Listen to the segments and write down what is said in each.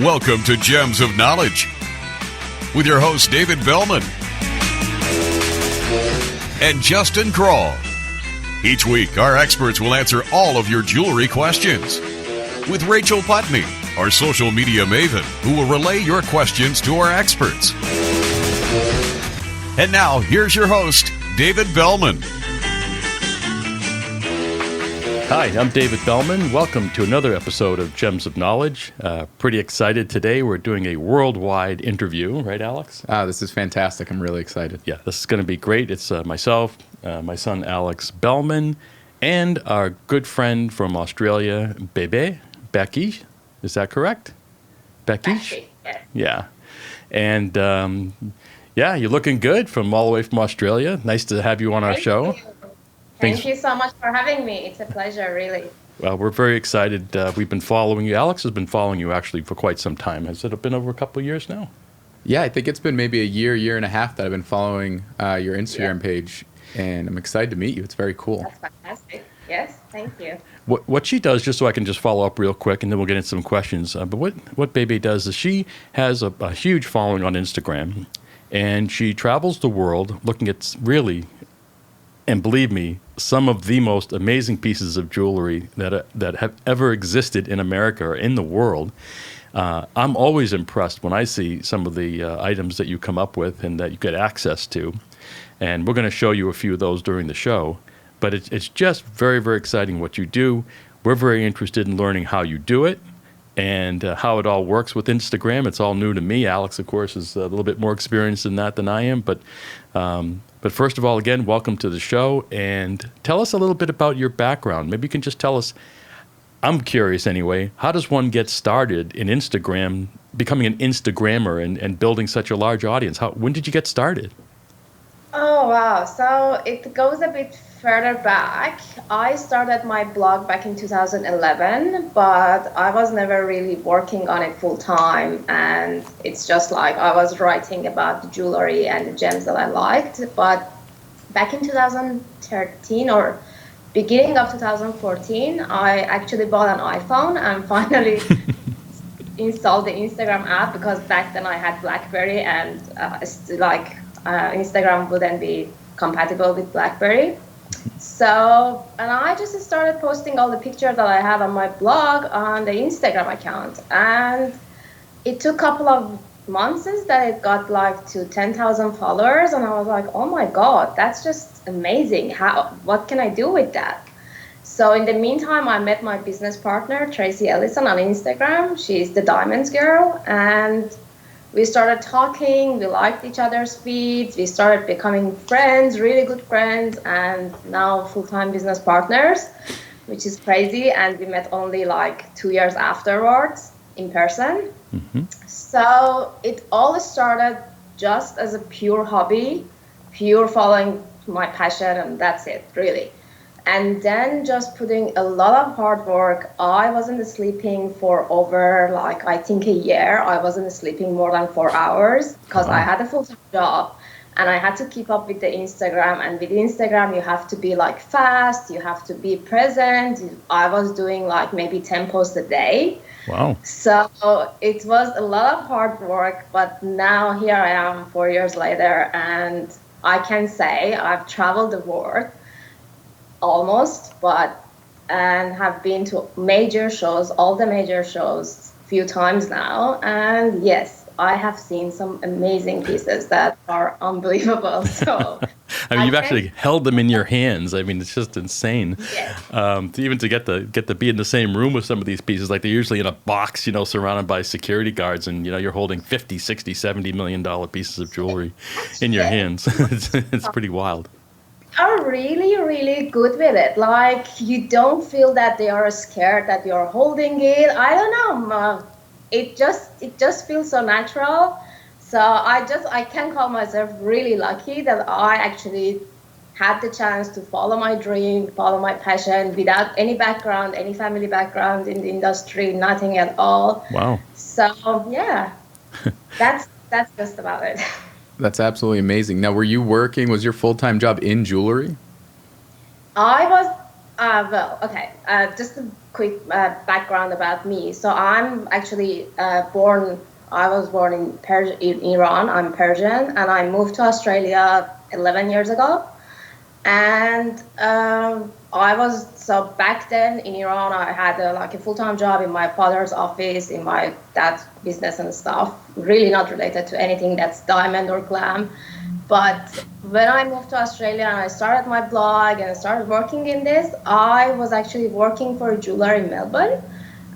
Welcome to Gems of Knowledge with your host, David Bellman and Justin Kroll. Each week, our experts will answer all of your jewelry questions with Rachel Putney, our social media maven, who will relay your questions to our experts. And now, here's your host, David Bellman. Hi, I'm David Bellman. Welcome to another episode of Gems of Knowledge. Pretty excited today. We're doing a worldwide interview, right, Alex? This is fantastic. I'm really excited. Yeah, this is going to be great. It's myself, my son Alex Bellman, and our good friend from Australia, Bebe Bakhshi. Is that correct? Bakhshi? Yeah. And you're looking good from all the way from Australia. Nice to have you on our show. Thank you so much for having me. It's a pleasure, really. Well, we're very excited. We've been following you. Alex has been following you actually for quite some time. Has it been over a couple of years now? Yeah, I think it's been maybe a year and a half that I've been following your Instagram page, and I'm excited to meet you. It's very cool. That's fantastic. Yes, thank you. What she does, just so I can just follow up real quick, and then we'll get into some questions. But what Bebe does is she has a huge following on Instagram, and she travels the world looking at really, and believe me, some of the most amazing pieces of jewelry that have ever existed in America or in the world. I'm always impressed when I see some of the items that you come up with and that you get access to. And we're going to show you a few of those during the show. But it's just very, very exciting what you do. We're very interested in learning how you do it and how it all works with Instagram. It's all new to me. Alex, of course, is a little bit more experienced in that than I am. But first of all, again, welcome to the show. And tell us a little bit about your background. Maybe you can just tell us, I'm curious anyway, how does one get started in Instagram, becoming an Instagrammer and building such a large audience? When did you get started? Oh, wow. So it goes a bit further back. I started my blog back in 2011, but I was never really working on it full time. And it's just like I was writing about the jewelry and the gems that I liked. But back in 2013 or beginning of 2014, I actually bought an iPhone and finally installed the Instagram app, because back then I had BlackBerry and Instagram wouldn't be compatible with BlackBerry. So, and I just started posting all the pictures that I had on my blog on the Instagram account. And it took a couple of months that it got to 10,000 followers. And I was like, oh my God, that's just amazing. What can I do with that? So in the meantime, I met my business partner, Tracy Ellison, on Instagram. She's the Diamonds Girl. And we started talking, we liked each other's feeds, we started becoming friends, really good friends, and now full-time business partners, which is crazy. And we met only 2 years afterwards in person. Mm-hmm. So it all started just as a pure hobby, pure following my passion, and that's it, really. And then just putting a lot of hard work. I wasn't sleeping for over, I think a year. I wasn't sleeping more than 4 hours because I had a full-time job and I had to keep up with the Instagram. And with Instagram, you have to be fast, you have to be present. I was doing maybe 10 posts a day. Wow. So it was a lot of hard work, but now here I am 4 years later, and I can say I've traveled the world almost, and have been to major shows, all the major shows, few times now. And yes, I have seen some amazing pieces that are unbelievable. So you've actually held them in your hands. I mean, it's just insane. Yes. To get to be in the same room with some of these pieces, they're usually in a box, surrounded by security guards, and you're holding 50, 60, $70 million pieces of jewelry in your hands. It's pretty wild. Are really, really good with it. You don't feel that they are scared that you're holding it. I don't know. It just feels so natural. So I can call myself really lucky that I actually had the chance to follow my dream, follow my passion without any background, any family background in the industry, nothing at all. Wow. So yeah, that's just about it. That's absolutely amazing. Now, was your full-time job in jewelry? I Well, okay. Just a quick background about me. So I'm actually born. I was born in Iran. I'm Persian, and I moved to Australia 11 years ago. And so back then in Iran, I had a full-time job in my father's office, in my dad's business and stuff. Really not related to anything that's diamond or glam. But when I moved to Australia and I started my blog and I started working in this, I was actually working for a jeweler in Melbourne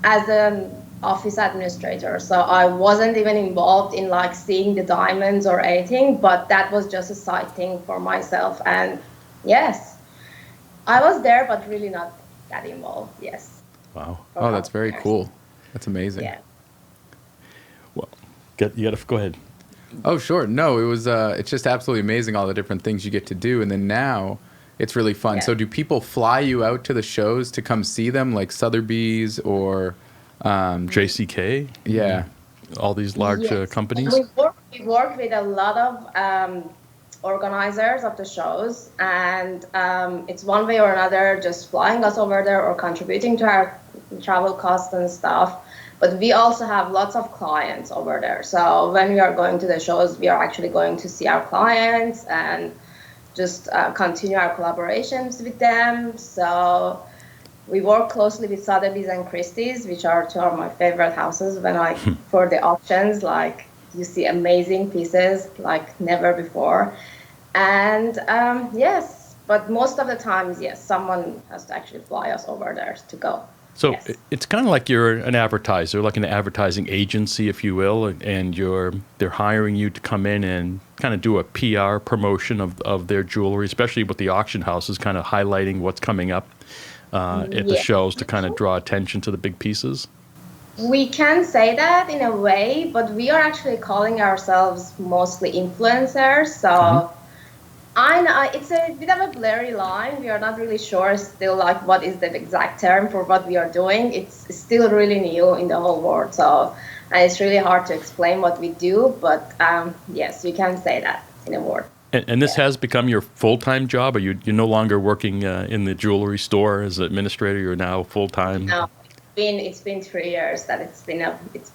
as an office administrator. So I wasn't even involved in like seeing the diamonds or anything, but that was just a side thing for myself. And yes, I was there, but really not that involved. Yes. Wow. Oh, that's very cool. That's amazing. Yeah. Well, you got to go ahead. Oh, sure. No, it was. It's just absolutely amazing all the different things you get to do, and then now it's really fun. Yeah. So, do people fly you out to the shows to come see them, like Sotheby's or JCK? Yeah. All these large Yes. companies? We work with a lot of organizers of the shows, and it's one way or another just flying us over there or contributing to our travel costs and stuff. But we also have lots of clients over there. So when we are going to the shows, we are actually going to see our clients and just continue our collaborations with them. So we work closely with Sotheby's and Christie's, which are two of my favorite houses when for the auctions. Like, you see amazing pieces like never before. And yes, but most of the times, yes, someone has to actually fly us over there to go. So Yes. it's kind of like you're an advertiser, like an advertising agency, if you will, and they're hiring you to come in and kind of do a PR promotion of their jewelry, especially with the auction houses, kind of highlighting what's coming up at the Yeah. shows to kind of draw attention to the big pieces. We can say that in a way, but we are actually calling ourselves mostly influencers. So I know it's a bit of a blurry line. We are not really sure still like what is the exact term for what we are doing. It's still really new in the whole world. So it's really hard to explain what we do. But yes, you can say that in a word. And this has become your full-time job? Or you're no longer working in the jewelry store as an administrator? You're now full-time? No, it's been 3 years that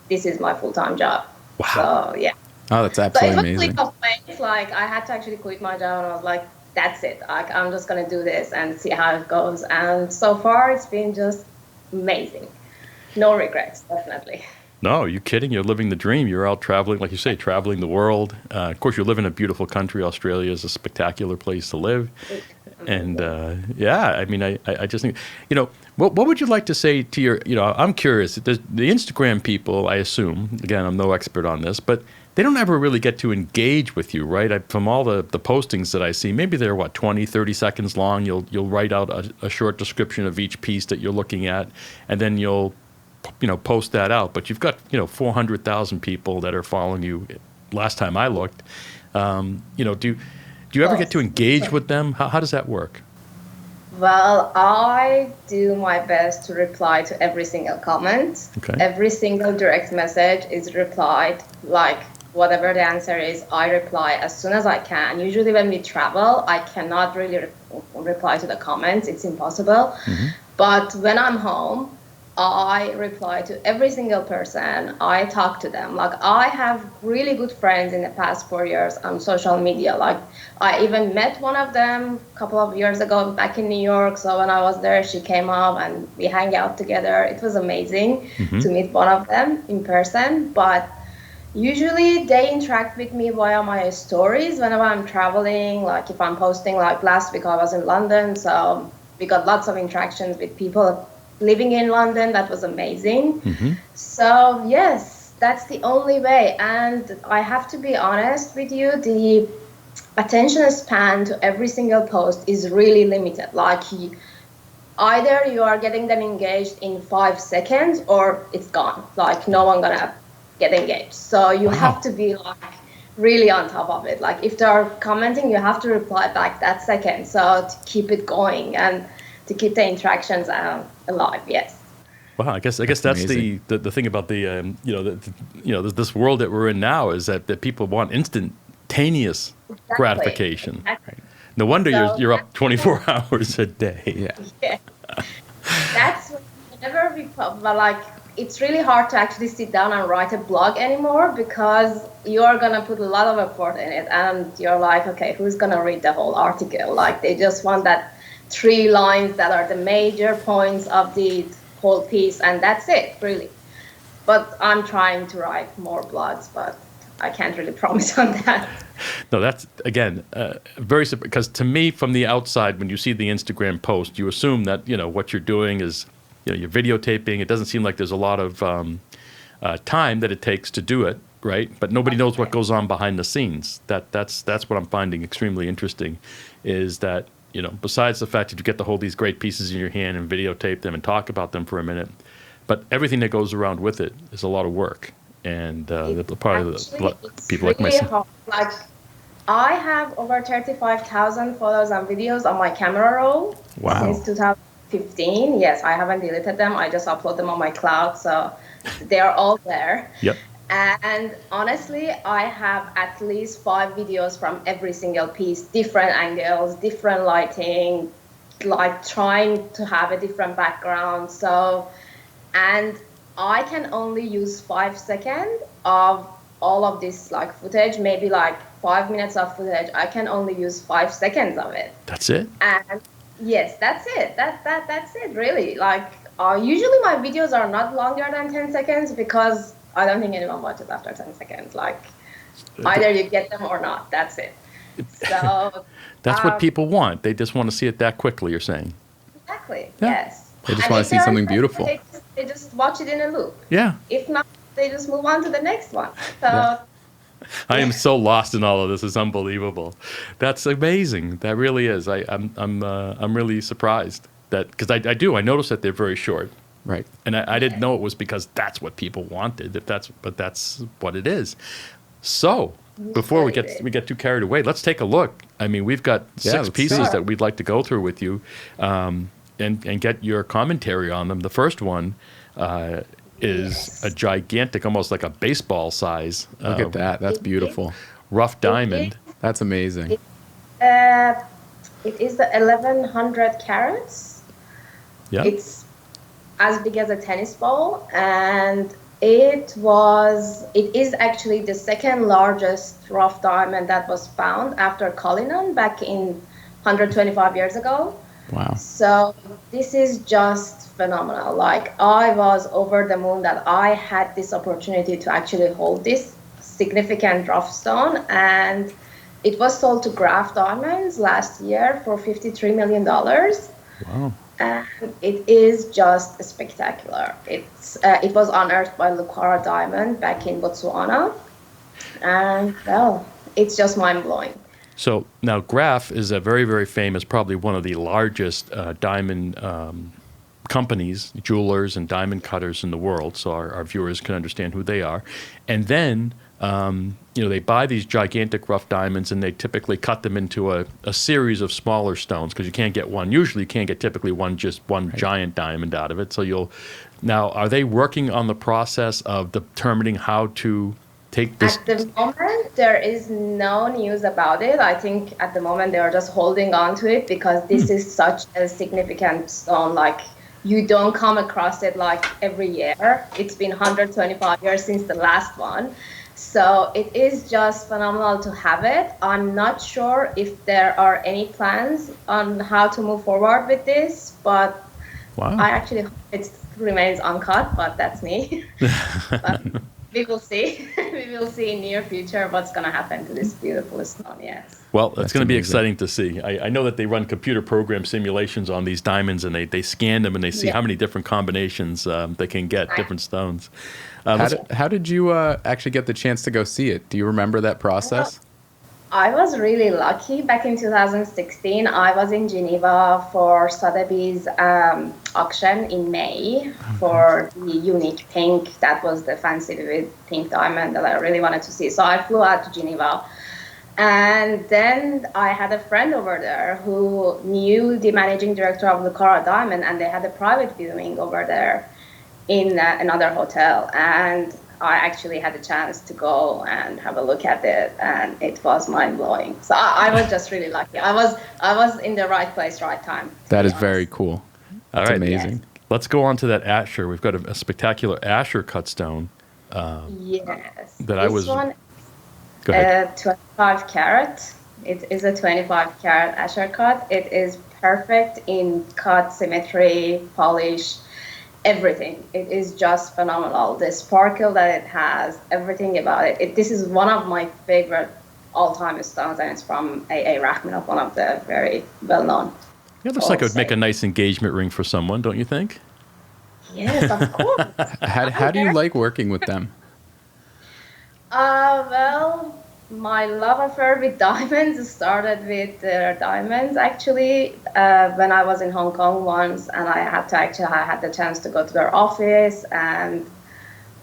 this is my full-time job. Wow. So yeah. Oh, that's So absolutely it was amazing. leap of faith. Like I had to actually quit my job, and I was like, "That's it. Like I'm just gonna do this and see how it goes." And so far, it's been just amazing. No regrets, definitely. No, are you kidding? You're living the dream. You're out traveling, like you say, traveling the world. Of course, you live in a beautiful country. Australia is a spectacular place to live. And yeah, I mean, I just think, what would you like to say to your, I'm curious. The Instagram people, I assume, again, I'm no expert on this, but they don't ever really get to engage with you, right? From all the postings that I see, maybe they're 20, 30 seconds long. You'll write out a short description of each piece that you're looking at, and then you'll post that out. But you've got 400,000 people that are following you. Last time I looked, do you ever get to engage with them? How does that work? Well, I do my best to reply to every single comment. Okay. Every single direct message is replied. Like whatever the answer is, I reply as soon as I can. Usually when we travel, I cannot really reply to the comments. It's impossible. But when I'm home, I reply to every single person. I talk to them. Like I have really good friends in the past 4 years on social media. Like I even met one of them a couple of years ago back in New York. So when I was there, she came up and we hang out together. It was amazing to meet one of them in person. But usually they interact with me via my stories whenever I'm traveling. Like if I'm posting, like last week I was in London, so we got lots of interactions with people living in London. That was amazing. So yes, that's the only way. And I have to be honest with you, the attention span to every single post is really limited. Like either you are getting them engaged in 5 seconds or it's gone. Like no one gonna get engaged. So you have to be like really on top of it. Like if they are commenting, you have to reply back that second. So to keep it going and to keep the interactions alive, yes. Wow, I guess that's amazing. the thing about this world that we're in now is that people want instantaneous gratification. Exactly. No wonder So you're up 24 hours a day. Yeah. Yeah. that's whenever but like it's really hard to actually sit down and write a blog anymore because you're gonna put a lot of effort in it, and you're like, okay, who's gonna read the whole article? Like they just want that 3 lines that are the major points of the whole piece, and that's it, really. But I'm trying to write more blogs, but I can't really promise on that. No, that's, again, very, because to me, from the outside, when you see the Instagram post, you assume that, what you're doing is, you're videotaping. It doesn't seem like there's a lot of time that it takes to do it, right? But nobody knows what goes on behind the scenes. That's what I'm finding extremely interesting, is that, besides the fact that you get to hold these great pieces in your hand and videotape them and talk about them for a minute, but everything that goes around with it is a lot of work. And part of the people like myself. Hard. Like, I have over 35,000 photos and videos on my camera roll since 2015. Yes, I haven't deleted them. I just upload them on my cloud, so they're all there. Yep. And honestly, I have at least 5 videos from every single piece, different angles, different lighting, like trying to have a different background. So, and I can only use 5 seconds of all of this like footage, maybe like 5 minutes of footage. I can only use 5 seconds of it. That's it? And yes, that's it. That's it, really. Like, usually my videos are not longer than 10 seconds because I don't think anyone watches after 10 seconds. Like, either you get them or not. That's it. So that's what people want. They just want to see it that quickly, you're saying. Exactly. Yeah. Yes. They just want to see something beautiful. They just watch it in a loop. Yeah. If not, they just move on to the next one. So I am so lost in all of this. It's unbelievable. That's amazing. That really is. I'm really surprised that, because I notice that they're very short. Right. And I didn't know it was because that's what people wanted. But that's what it is. So before we get too carried away, let's take a look. I mean, we've got 6 pieces that we'd like to go through with you, and get your commentary on them. The first one is a gigantic, almost like a baseball size. Look at that. That's beautiful. Rough diamond. That's amazing. It is the 1100 carats. Yeah. It's as big as a tennis ball, and it is actually the second largest rough diamond that was found after Cullinan back in 125 years ago. Wow. So this is just phenomenal. Like, I was over the moon that I had this opportunity to actually hold this significant rough stone, and it was sold to Graf Diamonds last year for $53 million. Wow. And it is just spectacular. It was unearthed by Lucara Diamond back in Botswana, and well, it's just mind-blowing. So now Graf is a very, very famous, probably one of the largest diamond companies, jewelers and diamond cutters in the world, so our viewers can understand who they are. And then they buy these gigantic rough diamonds, and they typically cut them into a series of smaller stones, because you can't get one. Usually you can't get typically one giant diamond out of it. So now, are they working on the process of determining how to take this? At the moment, there is no news about it. I think at the moment they are just holding on to it because this is such a significant stone. Like, you don't come across it like every year. It's been 125 years since the last one. So it is just phenomenal to have it. I'm not sure if there are any plans on how to move forward with this, but wow. I actually hope it remains uncut, but that's me. But we will see. We will see in near future what's going to happen to this beautiful stone, yes. Well, it's going to be exciting to see. I know that they run computer program simulations on these diamonds, and they scan them, and they see how many different combinations they can get, different stones. How did you actually get the chance to go see it? Do you remember that process? I was really lucky. Back in 2016, I was in Geneva for Sotheby's auction in May for the unique pink. That was the fancy vivid pink diamond that I really wanted to see. So I flew out to Geneva. And then I had a friend over there who knew the managing director of Lucara Diamond, and they had a private viewing over there in another hotel. And I actually had a chance to go and have a look at it, and it was mind-blowing. So I was just really lucky. I was in the right place, right time. That is very cool. That's amazing. Let's go on to that Asher. We've got a spectacular Asher cut stone. Yes. That this I was. one, Go ahead. 25 carat. It is a 25 carat Asher cut. It is perfect in cut, symmetry, polish, everything. It is just phenomenal. The sparkle that it has, everything about it. This is one of my favorite all-time stones, and it's from A.A. Rachmaninoff, one of the very well-known. It looks like it would make a nice engagement ring for someone, don't you think? Yes, of course. How do you like working with them? Well, my love affair with diamonds started with diamonds, actually, when I was in Hong Kong once, and I had the chance to go to their office, and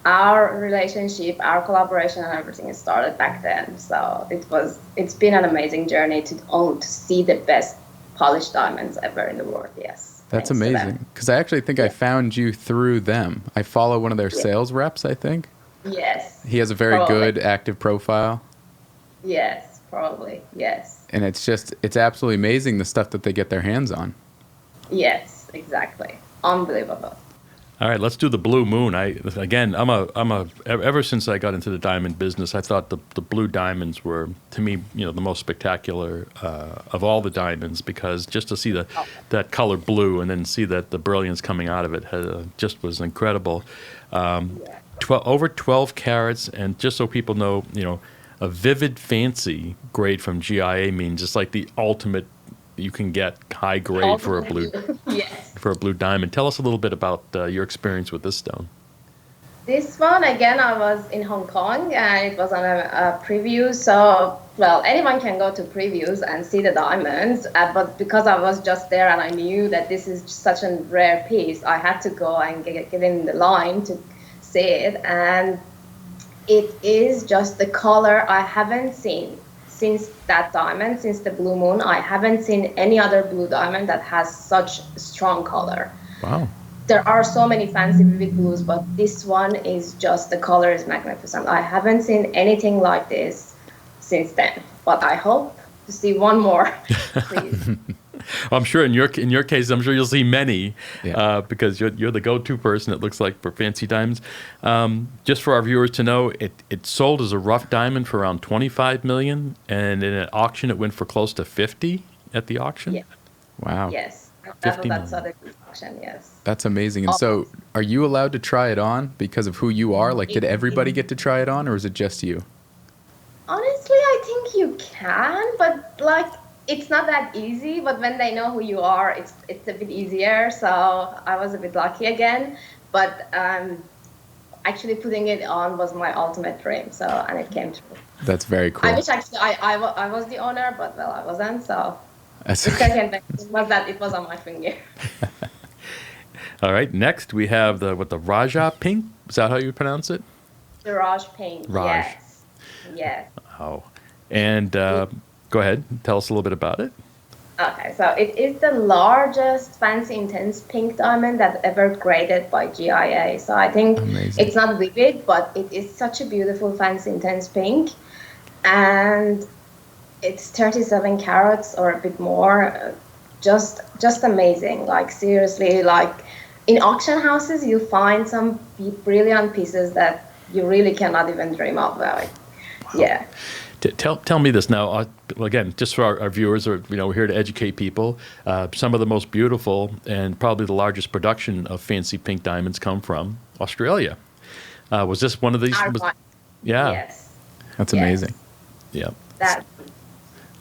our relationship, our collaboration, and everything started back then. So it's been an amazing journey to see the best polished diamonds ever in the world. Yes. That's amazing. Because I actually think I found you through them. I follow one of their sales reps, I think. Yes. He has a very good active profile. Yes, probably. Yes. And it's absolutely amazing the stuff that they get their hands on. Yes, exactly. Unbelievable. All right, let's do the blue moon. Ever since I got into the diamond business, I thought the blue diamonds were, to me, the most spectacular of all the diamonds, because just to see that color blue and then see that the brilliance coming out of it just was incredible. Over 12 carats, and just so people know, a vivid fancy grade from GIA means it's like the ultimate. You can get high grade for a blue for a blue diamond. Tell us a little bit about your experience with this stone. This one, again, I was in Hong Kong, and it was on a preview. So, well, anyone can go to previews and see the diamonds. But because I was just there and I knew that this is such a rare piece, I had to go and get in the line to see it. And it is just the color I haven't seen. Since that diamond, since the blue moon, I haven't seen any other blue diamond that has such strong color. Wow. There are so many fancy vivid blues, but this one is just, the color is magnificent. I haven't seen anything like this since then, but I hope to see one more, please. I'm sure in your case, I'm sure you'll see many, because you're the go-to person, it looks like, for fancy diamonds. Just for our viewers to know, it sold as a rough diamond for around $25 million, and in an auction it went for close to 50 at the auction. Yeah. Wow. Yes, that's the auction. Yes. That's amazing. And so, are you allowed to try it on because of who you are? Like, did everybody get to try it on, or is it just you? Honestly, I think you can, but it's not that easy, but when they know who you are, it's a bit easier. So I was a bit lucky again, but actually putting it on was my ultimate dream. So, and it came true. That's very cool. I wish actually I was the owner, but well, I wasn't. So That's the okay. second thing was that it was on my finger. All right, next we have the Raja pink. Is that how you pronounce it? The Raj pink. Raj. Yes. Yes. Oh, and go ahead, tell us a little bit about it. Okay, so it is the largest fancy intense pink diamond that ever graded by GIA. So I think it's not vivid, but it is such a beautiful fancy intense pink, and it's 37 carats or a bit more. Just amazing. Like, seriously, like in auction houses, you find some brilliant pieces that you really cannot even dream of. Like, yeah. Tell me this now. Again, just for our viewers, or we're here to educate people. Some of the most beautiful and probably the largest production of fancy pink diamonds come from Australia. Was this one of these? Yeah. Yes. That's amazing. Yeah.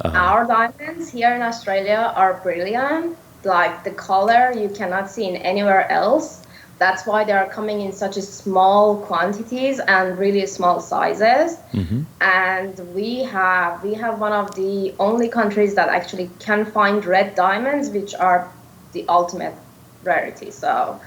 Our diamonds here in Australia are brilliant. Like, the color you cannot see in anywhere else. That's why they are coming in such a small quantities and really small sizes. Mm-hmm. And we have one of the only countries that actually can find red diamonds, which are the ultimate rarity. So,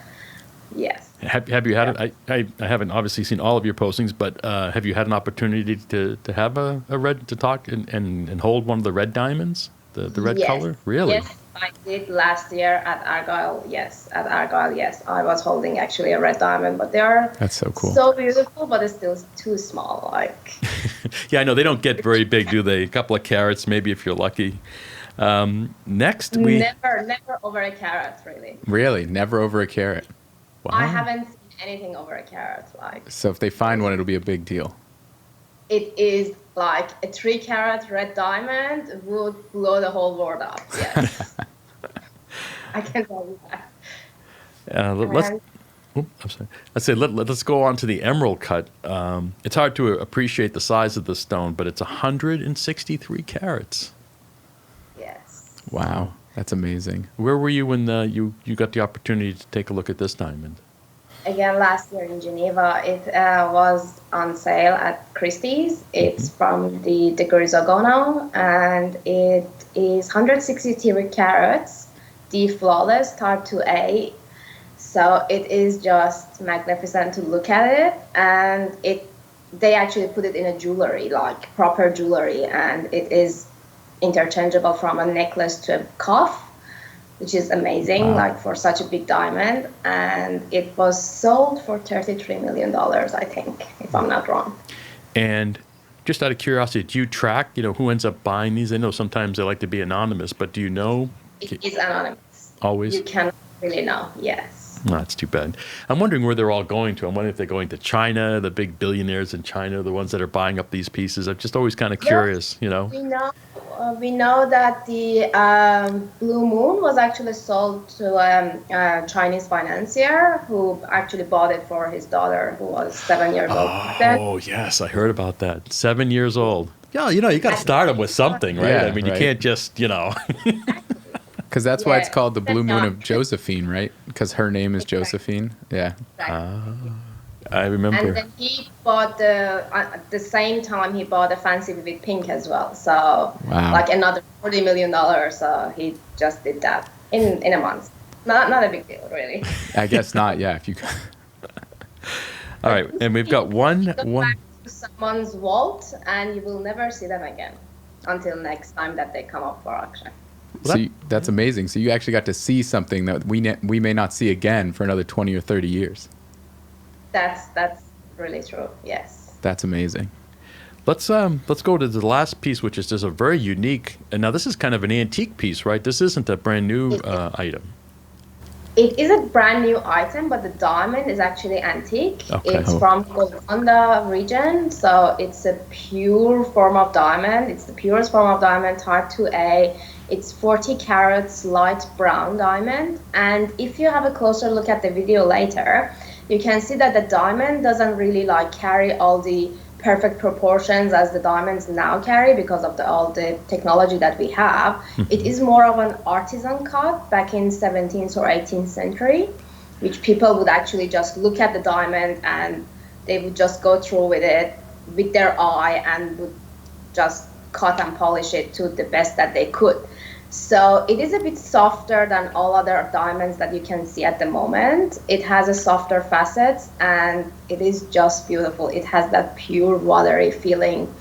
yes. Have you had I haven't obviously seen all of your postings, but have you had an opportunity to have a red, to talk and hold one of the red diamonds, the red color? Really? Yes. I did last year at Argyle. Yes, I was holding actually a red diamond, but they are that's so cool, so beautiful, but it's still too small. Like, yeah, I know they don't get very big, do they? A couple of carats, maybe, if you're lucky. Next, we Never over a carat, really. Really? Never over a carat. I haven't seen anything over a carat. Like, So if they find one, it'll be a big deal. it is like a 3-carat red diamond would blow the whole world up. Yes. I can tell you that. let's. And- I'm sorry. Let's go on to the emerald cut. It's hard to appreciate the size of the stone, but it's 163 carats. Yes. Wow. That's amazing. Where were you when you got the opportunity to take a look at this diamond? Again, last year in Geneva, it was on sale at Christie's. It's from the Grisogono, and it is 163 carats, the flawless type 2A. So it is just magnificent to look at it, and they actually put it in a jewelry, like proper jewelry, and it is interchangeable from a necklace to a cuff, which is amazing, like for such a big diamond. And it was sold for $33 million, I think, if I'm not wrong. And just out of curiosity, do you track, who ends up buying these? I know sometimes they like to be anonymous, but do you know? It is anonymous. Always? You cannot really know, yes. No, that's too bad. I'm wondering where they're all going to. I'm wondering if they're going to China, the big billionaires in China, the ones that are buying up these pieces. I'm just always kind of curious, We know that the Blue Moon was actually sold to a Chinese financier who actually bought it for his daughter, who was 7 years old. Oh, yes, I heard about that. 7 years old. Yeah, you got to start them with something, right? Yeah, I mean, right. you can't just, Because that's why it's Yeah. called the Blue Moon of Josephine, right? Because her name is Josephine. Yeah. I remember. And then he bought at the same time he bought a Fancy Vivid Pink as well. So like another $40 million. So he just did that in a month. Not a big deal, really. I guess not. Yeah. If you. All right, and we've got one. Go back to someone's vault, and you will never see them again until next time that they come up for auction. That's amazing. So you actually got to see something that we may not see again for another 20 or 30 years. That's really true. Yes. That's amazing. Let's go to the last piece, which is just a very unique. And now this is kind of an antique piece, right? This isn't a brand new item. It is a brand new item, but the diamond is actually antique. Okay. It's from Golconda region, so it's a pure form of diamond. It's the purest form of diamond, type 2A. It's 40 carats light brown diamond. And if you have a closer look at the video later, you can see that the diamond doesn't really carry all the perfect proportions as the diamonds now carry because of all the technology that we have. It is more of an artisan cut back in 17th or 18th century, which people would actually just look at the diamond and they would just go through with it with their eye and would just cut and polish it to the best that they could. So it is a bit softer than all other diamonds that you can see at the moment. It has a softer facets and it is just beautiful. It has that pure watery feeling.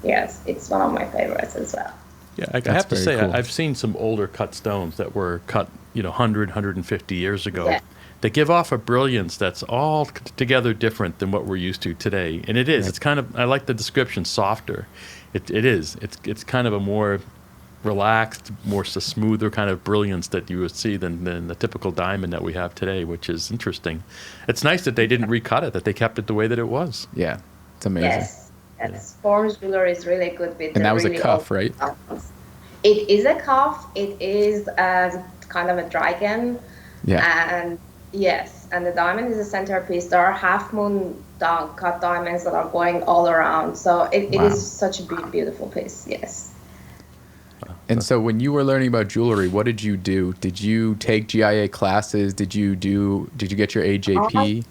Yes, it's one of my favorites as well. Yeah, I have to say, very cool. I've seen some older cut stones that were cut, 100, 150 years ago. Yeah. They give off a brilliance that's all together different than what we're used to today. And it is. It's kind of, I like the description, softer. It is. It's kind of a more relaxed, more smoother kind of brilliance that you would see than the typical diamond that we have today, which is interesting. It's nice that they didn't recut it, that they kept it the way that it was. Yeah. It's amazing. Yes, Forms jewelry is really good with. And that was really a cuff, old right? diamonds. It is a cuff. It is kind of a dragon. Yeah. And yes, and the diamond is a centerpiece. There are half moon cut diamonds that are going all around. So it is such a beautiful piece. Yes. And so when you were learning about jewelry, what did you do? Did you take GIA classes? Did you get your AJP?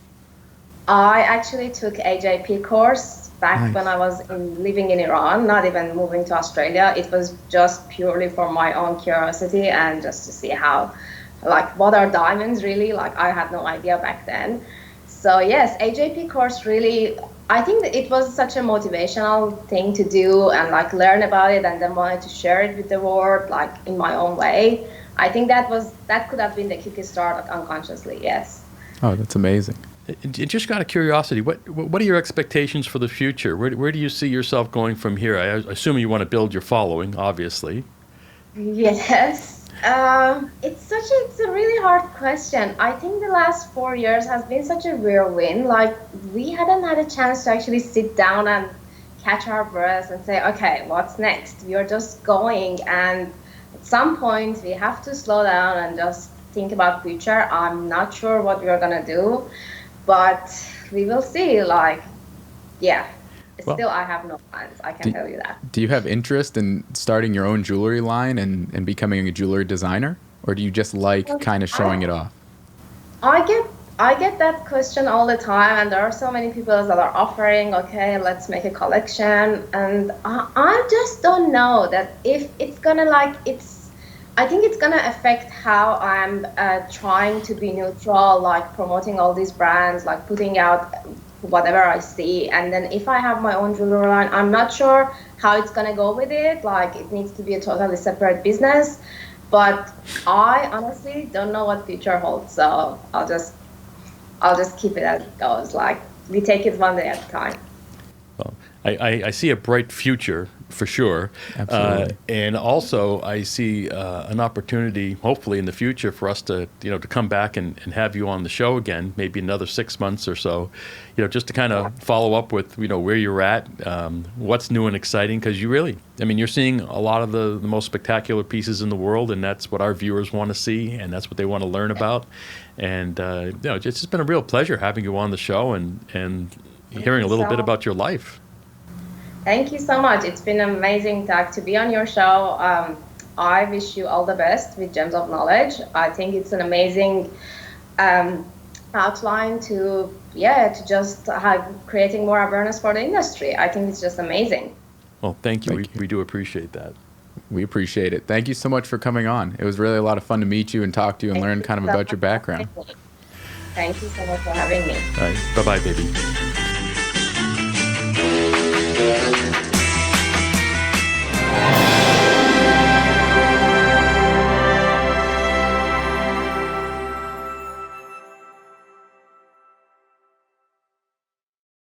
I actually took AJP course back Nice. when I was living in Iran, not even moving to Australia. It was just purely for my own curiosity and just to see how, what are diamonds really? I had no idea back then. So yes, AJP course really, I think that it was such a motivational thing to do and learn about it and then wanted to share it with the world in my own way. I think that could have been the kick start unconsciously, yes. Oh, that's amazing. Just out of curiosity, what are your expectations for the future? Where do you see yourself going from here? I assume you want to build your following, obviously. Yes. It's a really hard question. I think the last 4 years has been such a whirlwind. Like we hadn't had a chance to actually sit down and catch our breaths and say, okay, what's next? We are just going, and at some point we have to slow down and just think about future. I'm not sure what we are gonna do, but we will see. Like, yeah. Well, Still, I have no plans. I can tell you that. Do you have interest in starting your own jewelry line and becoming a jewelry designer? Or do you just like kind of showing it off? I get I get that question all the time, and there are so many people that are offering, okay, let's make a collection, and I just don't know that if it's gonna like it's. I think it's gonna affect how I'm trying to be neutral, like promoting all these brands, like putting out whatever I see, and then if I have my own jewelry line, I'm not sure how it's gonna go with it. Like it needs to be a totally separate business, but I honestly don't know what future holds. So I'll just keep it as it goes. Like we take it one day at a time. Well, I see a bright future for sure. Absolutely. And also I see an opportunity, hopefully in the future, for us to, to come back and have you on the show again, maybe another 6 months or so, just to kind of follow up with, where you're at, what's new and exciting, because you're seeing a lot of the most spectacular pieces in the world, and that's what our viewers want to see, and that's what they want to learn about. And, it's just been a real pleasure having you on the show and hearing a little bit about your life. Thank you so much. It's been amazing, Doug, to be on your show. I wish you all the best with Gems of Knowledge. I think it's an amazing outline to just creating more awareness for the industry. I think it's just amazing. Well, thank you. Thank you. We do appreciate that. We appreciate it. Thank you so much for coming on. It was really a lot of fun to meet you and talk to you and learn kind of about your background. Thank you so much for having me. All right. Bye-bye, baby.